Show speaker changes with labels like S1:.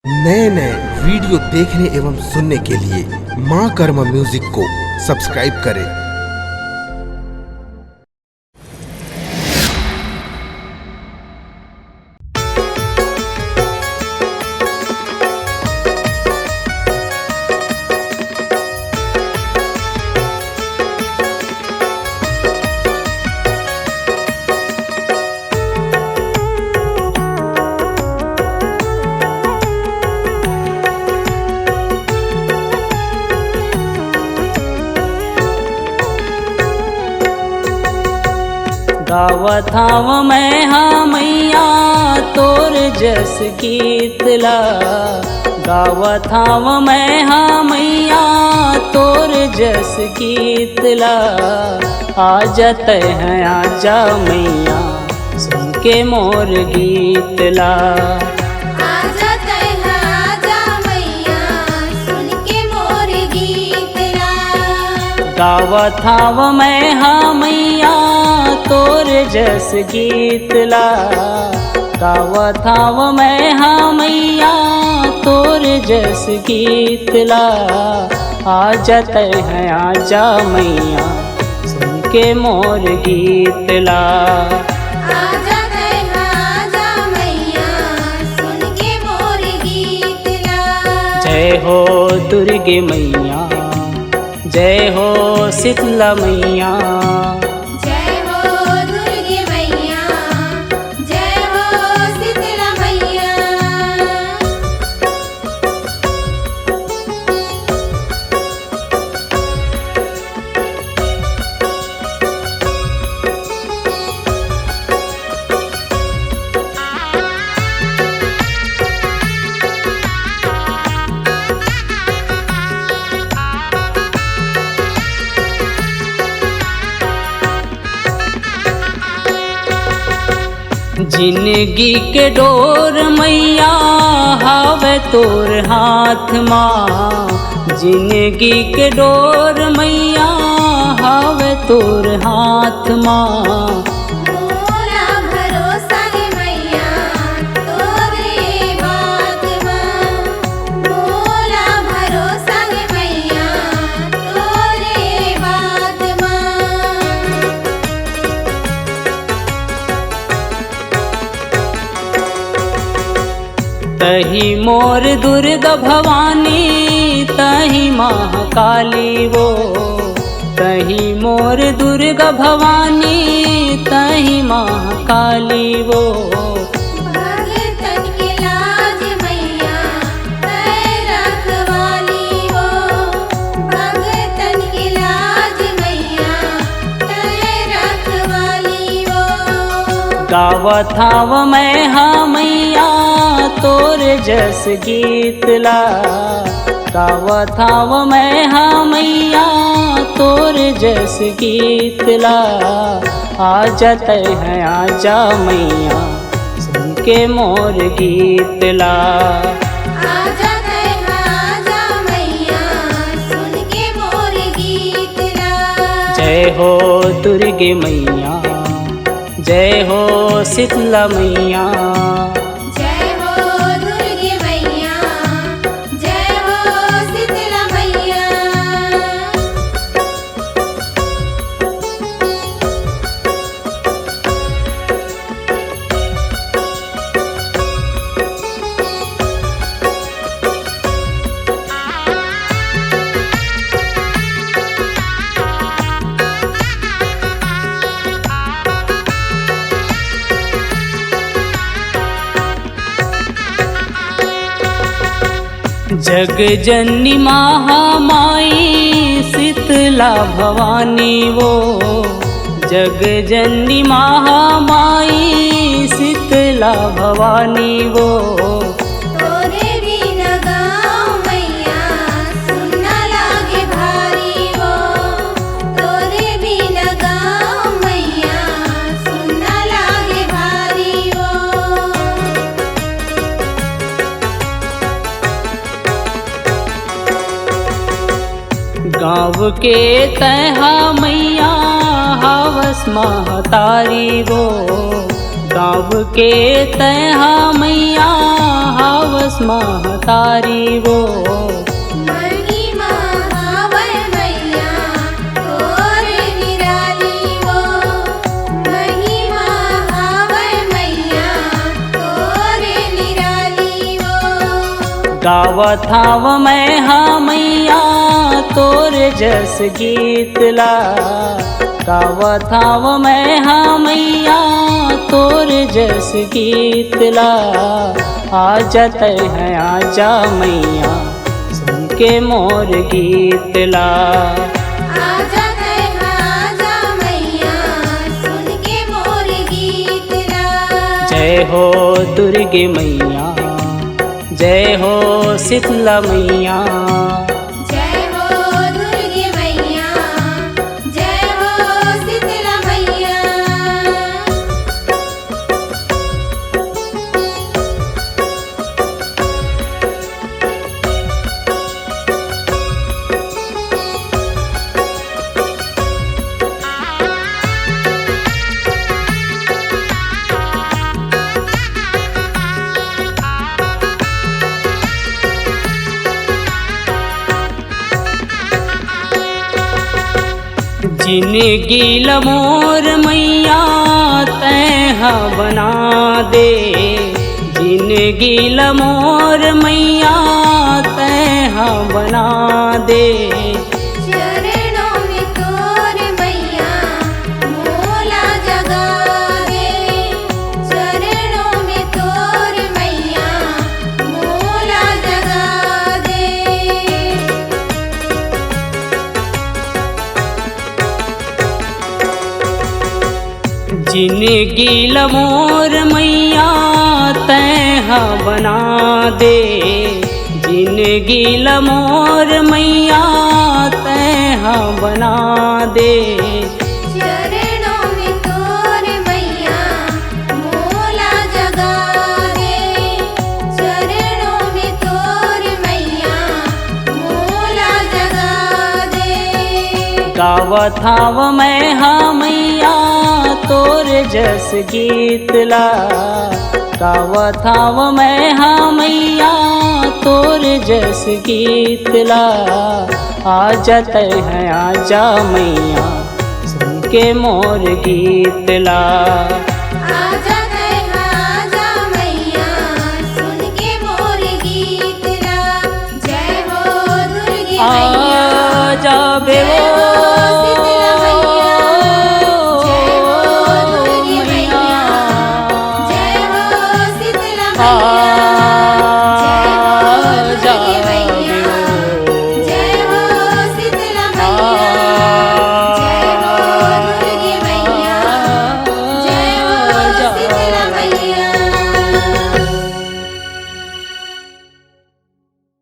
S1: नए नए वीडियो देखने एवं सुनने के लिए माँ कर्मा म्यूजिक को सब्सक्राइब करें।
S2: गावत हाव मैं हाँ मैया तोर जस गीतला। गावत हाव मैं हाँ मैया तोर जस गीतला। आजा तय है आजा मैया सुन के मोर गीतला।
S3: आजा तय है आजा मैया सुन के मोर गीतला।
S2: गावत हाव मैं हाँ मैया तोर जस गीतला। गावत हाव मैं हाँ मैया तोर जस गीतला। आजा तय है आजा मैया सुन के मोर गीतला।
S3: आजा तय है आजा मैया सुन के मोर गीतला।
S2: जय हो दुर्गे मैया जय हो शीतला मैया।
S3: जय हो दुर्गे मैया जय हो शीतला मैया।
S2: जिंदगी के डोर मैया हावे तोर हाथ माँ। जिंदगी के डोर मैया हावे तोर हाथ माँ।
S3: मोरा भरोसा है मैया तोरे बात माँ। मोरा भरोसा है मैया तोरे बात माँ।
S2: तही मोर दुर्गा भवानी तही महाकाली वो। तही मोर दुर्गा भवानी तही महाकाली वो।
S3: भगतन के लाज मैया तै रखवाली वो। भगतन के लाज मैया तै रखवाली वो।
S2: गावत हाव मैं हाँ मैया तोर जस गीतला। गावत हाव मैं हाँ मैया तोर जस गीतला। आजा तय है आजा मैया सुन के मोर गीतला।
S3: आजा तय है आजा मैया सुन के मोर गीतला।
S2: जय हो दुर्गे मैया जय हो शीतला मैया।
S3: जय हो दुर्गे मैया जय हो शीतला मैया।
S2: जग जननी महामाई शीतला भवानी वो। जग जननी महामाई शीतला भवानी वो।
S3: तोरे बिना गाँव मैया सुनना लागे भारी वो। तोरे बिना गाँव मैया सुनना लागे भारी वो।
S2: गाँव के तहा मैया हावस महतारी वो। गाँव के तहा मैया हाव हावस महतारी वो।
S3: महिमा हावै मैया तोरे निराली वो। महिमा हावै मैया तोरे निराली वो।
S2: गावत हाव मैं हाँ मैया तोर जस गीतला। गावत हाव मैं हाँ मैया तोर जस गीतला। आजा तय है आजा मैया सुन के मोर गीतला।
S3: आजा तय आजा मैया सुन के मोर गीतला।
S2: जय हो दुर्गे मैया जय हो शीतला मैया।
S3: जय हो दुर्गे मैया जय हो शीतला मैया।
S2: जिनगी लमोर मैया तैहा बना दे। जिनगी लमोर मैया तैहा बना दे।
S3: चरणों में तोर मैया मोला जगा दे। चरणों में तोर मैया मोला जगा दे।
S2: जिनगी लमोर मैया तैहा बना दे। जिनगी लमोर मैया तैहा बना दे।
S3: चरणों में तोर मैया मोला जगा दे। चरणों में तोर मैया मोला जगा दे।
S2: गावत हाव मैं हाँ मैया तोर जस गीतला। गावत हाव मैं हाँ मैया तोर जस गीतला। आजा तय है आजा मैया सुन के मोर गीतला।
S3: आजा तय आजा मैया सुन के मोर गीतला। जय हो दुर्गे मैया
S2: आजा बेवो